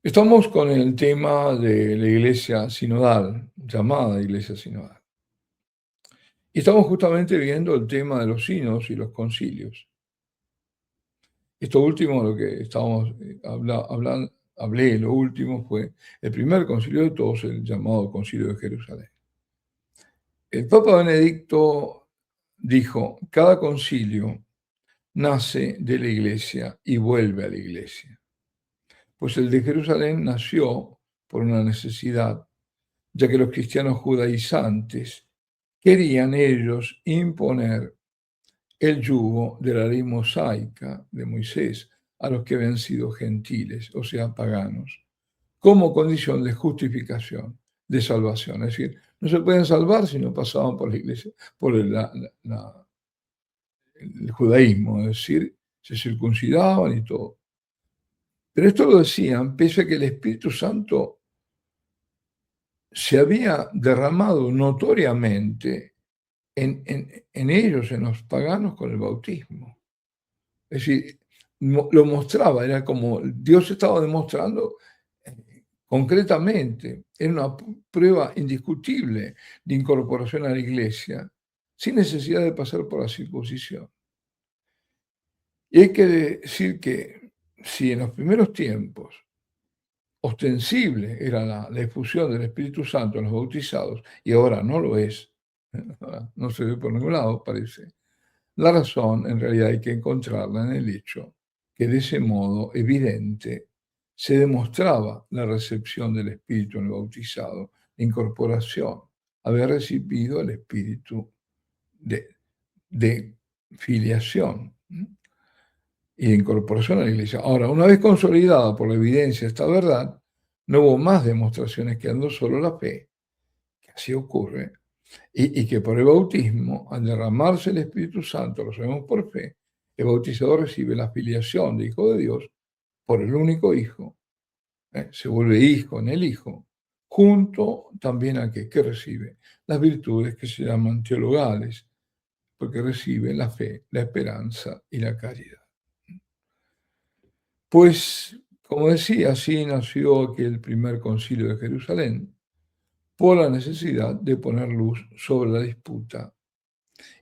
Estamos con el tema de la iglesia sinodal, llamada iglesia sinodal. Y estamos justamente viendo el tema de los sínodos y los concilios. Esto último, lo que estábamos hablando, hablé, lo último fue el primer concilio de todos, el llamado Concilio de Jerusalén. El Papa Benedicto dijo, cada concilio nace de la iglesia y vuelve a la iglesia. Pues el de Jerusalén nació por una necesidad, ya que los cristianos judaizantes querían ellos imponer el yugo de la ley mosaica de Moisés a los que habían sido gentiles, o sea, paganos, como condición de justificación, de salvación. Es decir, no se pueden salvar si no pasaban por la iglesia, por el judaísmo, es decir, se circuncidaban y todo. Pero esto lo decían pese a que el Espíritu Santo se había derramado notoriamente en ellos, en los paganos, con el bautismo. Es decir, lo mostraba, era como Dios estaba demostrando concretamente, era una prueba indiscutible de incorporación a la iglesia, sin necesidad de pasar por la circuncisión. Y hay que decir que si en los primeros tiempos ostensible era la efusión del Espíritu Santo en los bautizados, y ahora no lo es, no se ve por ningún lado, parece. La razón en realidad hay que encontrarla en el hecho que de ese modo evidente se demostraba la recepción del Espíritu en el bautizado, la incorporación, haber recibido el Espíritu de filiación y de incorporación a la iglesia. Ahora, una vez consolidada por la evidencia esta verdad, no hubo más demostraciones quedando solo la fe, que así ocurre, y que por el bautismo, al derramarse el Espíritu Santo, lo sabemos por fe, el bautizado recibe la filiación de hijo de Dios por el único Hijo, se vuelve hijo en el Hijo, junto también a que recibe las virtudes que se llaman teologales, porque recibe la fe, la esperanza y la caridad. Pues, como decía, así nació aquel primer concilio de Jerusalén, por la necesidad de poner luz sobre la disputa.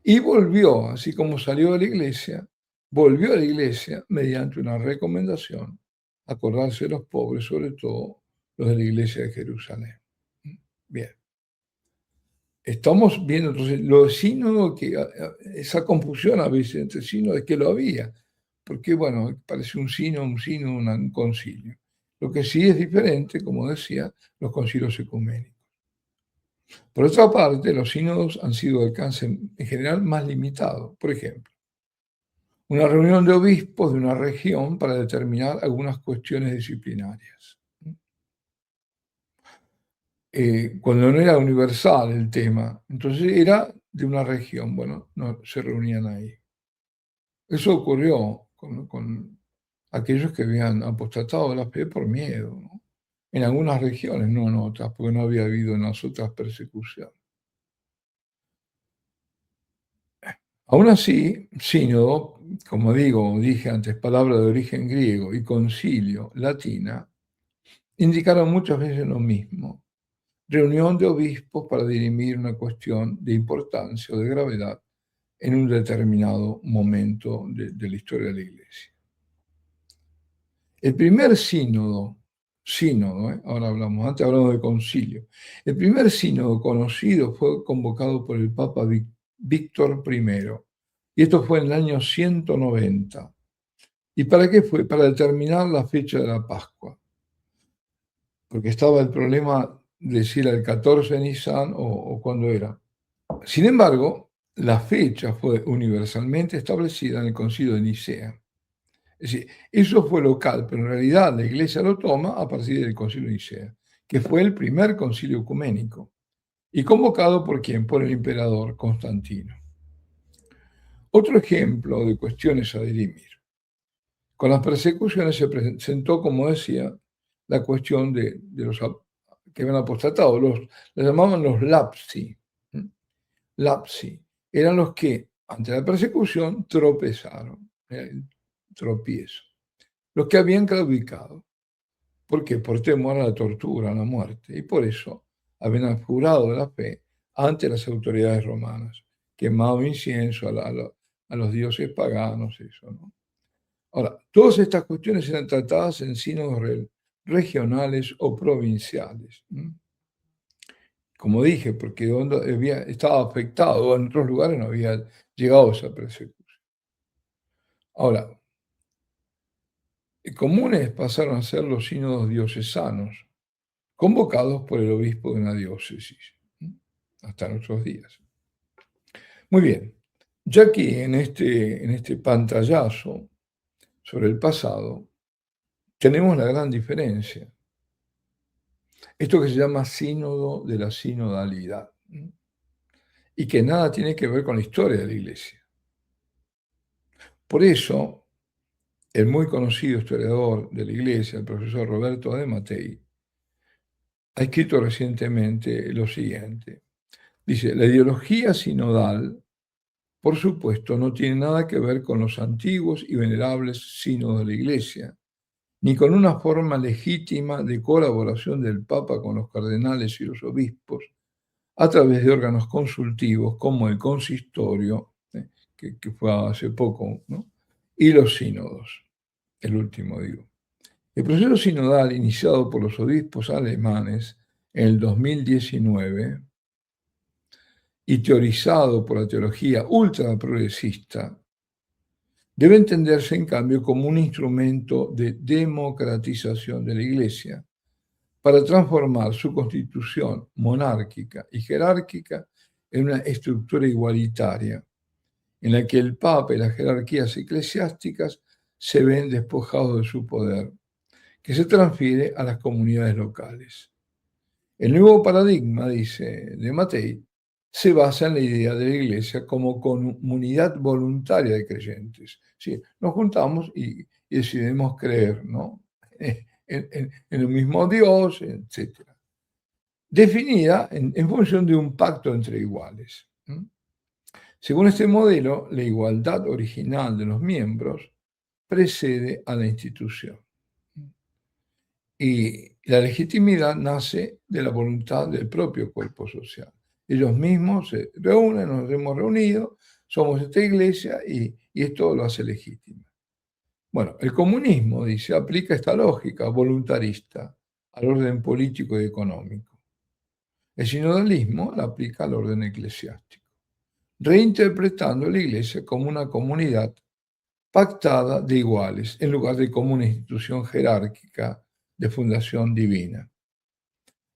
Y volvió, así como salió de la iglesia, volvió a la iglesia mediante una recomendación, acordarse de los pobres, sobre todo los de la iglesia de Jerusalén. Bien. Estamos viendo entonces lo sínodo, que esa confusión a veces entre sínodo es que lo había, porque bueno, parece un sínodo, un concilio. Lo que sí es diferente, como decía, los concilios ecuménicos. Por otra parte, los sínodos han sido de alcance en general más limitado. Por ejemplo, una reunión de obispos de una región para determinar algunas cuestiones disciplinarias. Cuando no era universal el tema, entonces era de una región, bueno, no se reunían ahí. Eso ocurrió con aquellos que habían apostatado de la fe por miedo, ¿no? En algunas regiones, no en otras, porque no había habido en las otras persecución. Aún así, sínodo, como dije antes, palabra de origen griego, y concilio, latina, indicaron muchas veces lo mismo. Reunión de obispos para dirimir una cuestión de importancia o de gravedad en un determinado momento de la historia de la Iglesia. El primer sínodo, ahora hablamos, antes hablamos de concilio, el primer sínodo conocido fue convocado por el Papa Víctor I, y esto fue en el año 190. ¿Y para qué fue? Para determinar la fecha de la Pascua, porque estaba el problema de si era el 14 de Nisan o cuándo era. Sin embargo, la fecha fue universalmente establecida en el Concilio de Nicea. Es decir, eso fue local, pero en realidad la Iglesia lo toma a partir del Concilio de Nicea, que fue el primer concilio ecuménico, y convocado por quién? Por el emperador Constantino. Otro ejemplo de cuestiones a dirimir. Con las persecuciones se presentó, como decía, la cuestión de los que habían apostatado, los llamaban los lapsi. Lapsi eran los que, ante la persecución, tropezaron, el tropiezo, los que habían claudicado. ¿Por qué? Por temor a la tortura, a la muerte. Y por eso habían abjurado de la fe ante las autoridades romanas, quemado incienso a los dioses paganos, eso, ¿no? Ahora, todas estas cuestiones eran tratadas en sínodos regionales o provinciales. Como dije, porque donde estaba afectado, en otros lugares no había llegado esa persecución. Ahora, comunes pasaron a ser los sínodos diocesanos, convocados por el obispo de una diócesis, hasta nuestros días. Muy bien, ya aquí en este pantallazo sobre el pasado, tenemos la gran diferencia. Esto que se llama sínodo de la sinodalidad, y que nada tiene que ver con la historia de la Iglesia. Por eso, el muy conocido historiador de la Iglesia, el profesor Roberto de Mattei, ha escrito recientemente lo siguiente. Dice, la ideología sinodal, por supuesto, no tiene nada que ver con los antiguos y venerables sínodos de la Iglesia, ni con una forma legítima de colaboración del Papa con los cardenales y los obispos a través de órganos consultivos como el consistorio, que fue hace poco, ¿no? Y los sínodos, el último digo. El proceso sinodal iniciado por los obispos alemanes en el 2019 y teorizado por la teología ultraprogresista, debe entenderse en cambio como un instrumento de democratización de la Iglesia para transformar su constitución monárquica y jerárquica en una estructura igualitaria, en la que el Papa y las jerarquías eclesiásticas se ven despojados de su poder, que se transfiere a las comunidades locales. El nuevo paradigma, dice de Mattei, se basa en la idea de la Iglesia como comunidad voluntaria de creyentes. ¿Sí? Nos juntamos y decidimos creer, ¿no? En el mismo Dios, etc. Definida en función de un pacto entre iguales. Según este modelo, la igualdad original de los miembros precede a la institución. Y la legitimidad nace de la voluntad del propio cuerpo social. Ellos mismos se reúnen, nos hemos reunido, somos esta iglesia y esto lo hace legítimo. Bueno, el comunismo, dice, aplica esta lógica voluntarista al orden político y económico. El sinodalismo la aplica al orden eclesiástico, reinterpretando la iglesia como una comunidad pactada de iguales, en lugar de como una institución jerárquica de fundación divina.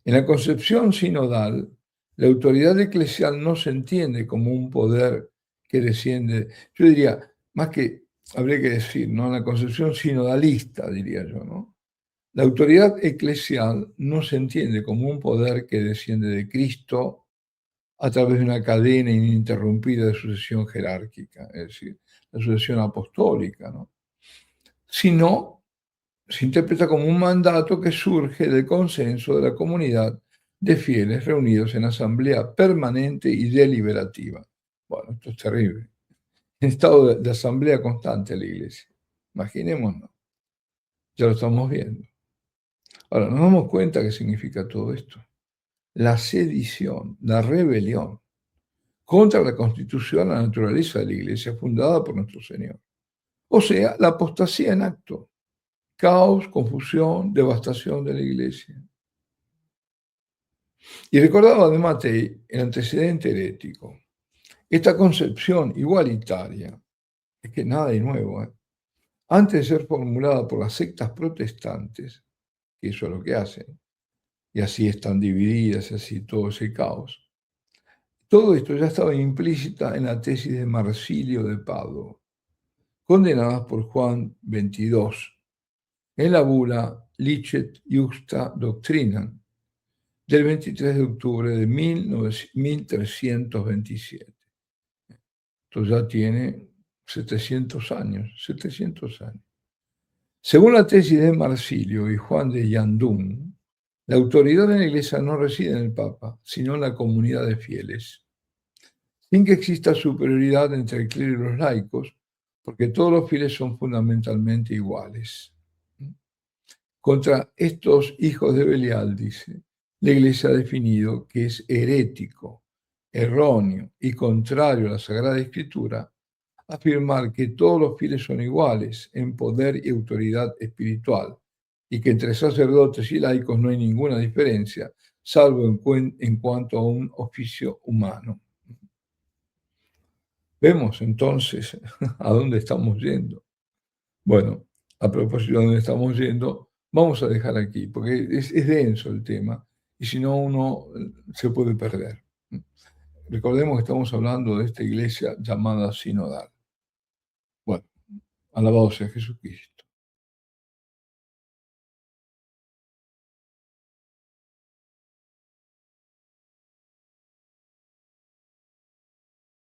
En la concepción sinodal, la autoridad eclesial no se entiende como un poder que desciende, yo diría, más que, habría que decir, ¿no? En la concepción sinodalista, diría yo, ¿no? La autoridad eclesial no se entiende como un poder que desciende de Cristo a través de una cadena ininterrumpida de sucesión jerárquica, es decir, la sucesión apostólica, ¿no? Sino se interpreta como un mandato que surge del consenso de la comunidad de fieles reunidos en asamblea permanente y deliberativa. Bueno, esto es terrible. En estado de asamblea constante la iglesia. Imaginémonos. Ya lo estamos viendo. Ahora, nos damos cuenta qué significa todo esto. La sedición, la rebelión contra la constitución, la naturaleza de la iglesia fundada por nuestro Señor. O sea, la apostasía en acto. Caos, confusión, devastación de la iglesia. Y recordaba de Mattei el antecedente herético. Esta concepción igualitaria, es que nada de nuevo, antes de ser formulada por las sectas protestantes, que eso es lo que hacen, y así están divididas, así todo ese caos, todo esto ya estaba implícita en la tesis de Marsilio de Padua, condenada por Juan XXII, en la bula Licet Justa Doctrina, del 23 de octubre de 1327. Esto ya tiene 700 años, 700 años. Según la tesis de Marsilio y Juan de Yandún, la autoridad de la Iglesia no reside en el Papa, sino en la comunidad de fieles, sin que exista superioridad entre el clero y los laicos, porque todos los fieles son fundamentalmente iguales. Contra estos hijos de Belial, dice, la Iglesia ha definido que es herético, erróneo y contrario a la Sagrada Escritura afirmar que todos los fieles son iguales en poder y autoridad espiritual y que entre sacerdotes y laicos no hay ninguna diferencia, salvo en cuanto a un oficio humano. Vemos entonces a dónde estamos yendo. Bueno, a propósito de dónde estamos yendo, vamos a dejar aquí, porque es denso el tema y si no uno se puede perder. Recordemos que estamos hablando de esta iglesia llamada sinodal. Bueno, alabado sea Jesucristo.